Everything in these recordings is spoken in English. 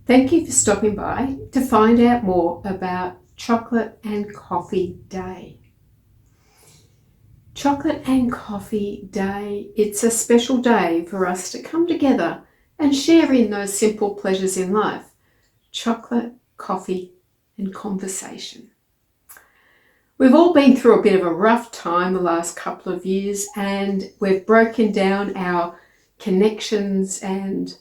Thank you for stopping by to find out more about Chocolate and Coffee Day. Chocolate and Coffee Day, it's a special day for us to come together and share in those simple pleasures in life. Chocolate, coffee and conversation. We've all been through a bit of a rough time the last couple of years, and we've broken down our connections, and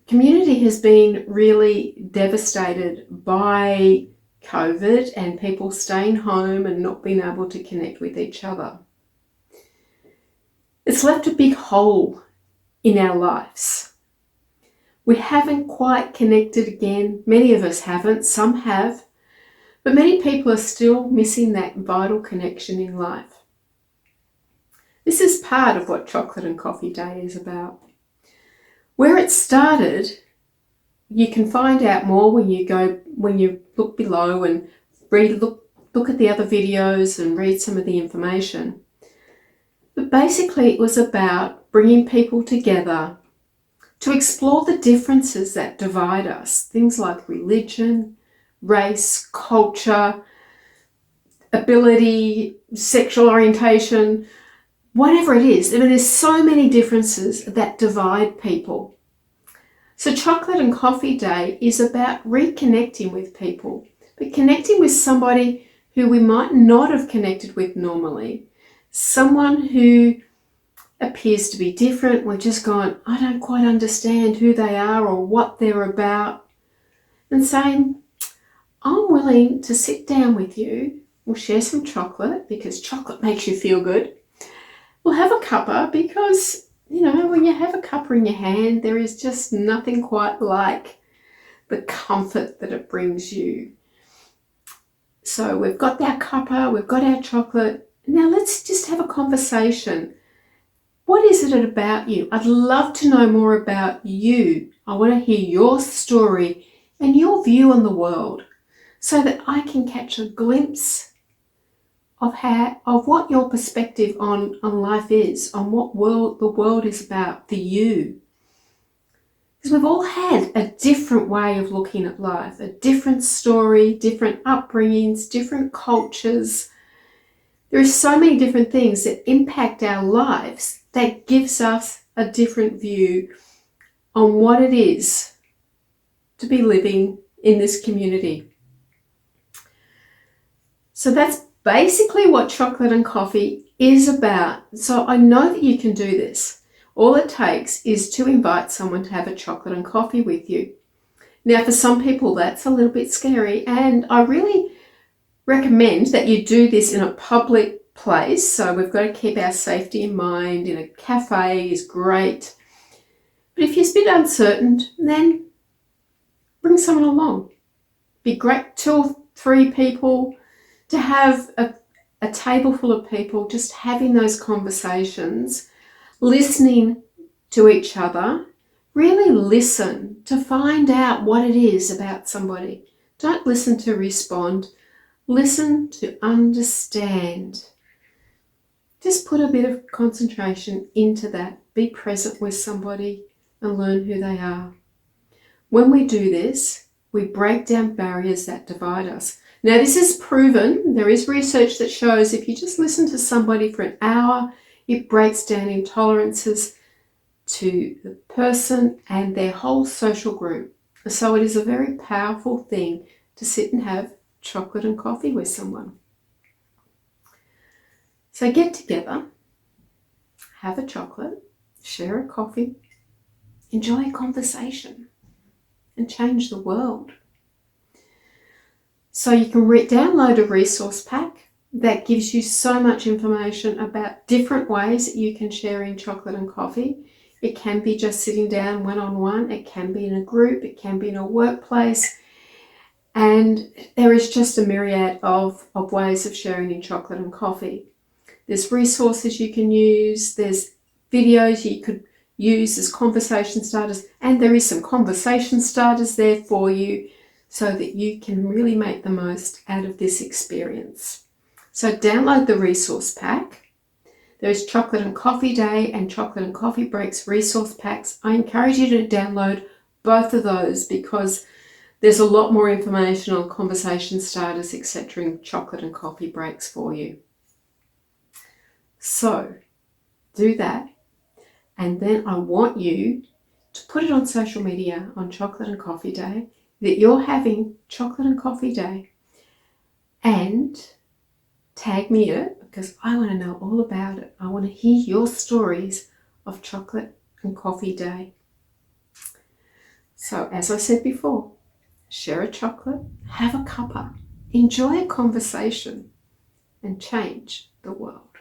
community has been really devastated by COVID and people staying home and not being able to connect with each other. It's left a big hole in our lives. We haven't quite connected again. Many of us haven't, some have, but many people are still missing that vital connection in life. This is part of what Chocolate and Coffee Day is about. Where it started, you can find out more when you look below and look at the other videos and read some of the information. But basically it was about bringing people together to explore the differences that divide us. Things like religion, race, culture, ability, sexual orientation, whatever it is. I mean, there's so many differences that divide people. So Chocolate and Coffee Day is about reconnecting with people, but connecting with somebody who we might not have connected with normally, someone who appears to be different. We're just going, I don't quite understand who they are or what they're about, and saying, I'm willing to sit down with you. We'll share some chocolate because chocolate makes you feel good. We'll have a cuppa because, when you have a cuppa in your hand, there is just nothing quite like the comfort that it brings you. So we've got our cuppa, we've got our chocolate. Now let's just have a conversation. What is it about you? I'd love to know more about you. I want to hear your story and your view on the world so that I can catch a glimpse of what your perspective on life is, on what the world is about for you. Because we've all had a different way of looking at life, a different story, different upbringings, different cultures. There are so many different things that impact our lives that gives us a different view on what it is to be living in this community. So that's basically what Chocolate and Coffee is about. So I know that you can do this. All it takes is to invite someone to have a chocolate and coffee with you. Now, for some people, that's a little bit scary, and I really recommend that you do this in a public place. So we've got to keep our safety in mind. In a cafe is great. But if you're a bit uncertain, then bring someone along. Be great, 2 or 3 people, to have a table full of people just having those conversations, listening to each other. Really listen to find out what it is about somebody. Don't listen to respond. Listen to understand. Just put a bit of concentration into that. Be present with somebody and learn who they are. When we do this, we break down barriers that divide us. Now, this is proven. There is research that shows if you just listen to somebody for an hour, it breaks down intolerances to the person and their whole social group. So it is a very powerful thing to sit and have chocolate and coffee with someone. So get together, have a chocolate, share a coffee, enjoy a conversation, and change the world. So you can download a resource pack that gives you so much information about different ways that you can share in chocolate and coffee. It can be just sitting down one-on-one. It can be in a group. It can be in a workplace. And there is just a myriad of ways of sharing in chocolate and coffee. There's resources you can use. There's videos you could use as conversation starters. And there is some conversation starters there for you, so that you can really make the most out of this experience. So download the resource pack. There's Chocolate and Coffee Day and Chocolate and Coffee Breaks resource packs. I encourage you to download both of those, because there's a lot more information on conversation starters, etc. in chocolate and coffee breaks for you. So do that. And then I want you to put it on social media on Chocolate and Coffee Day that you're having Chocolate and Coffee Day, and tag me in it because I want to know all about it. I want to hear your stories of Chocolate and Coffee Day. So as I said before, share a chocolate, have a cuppa, enjoy a conversation, and change the world.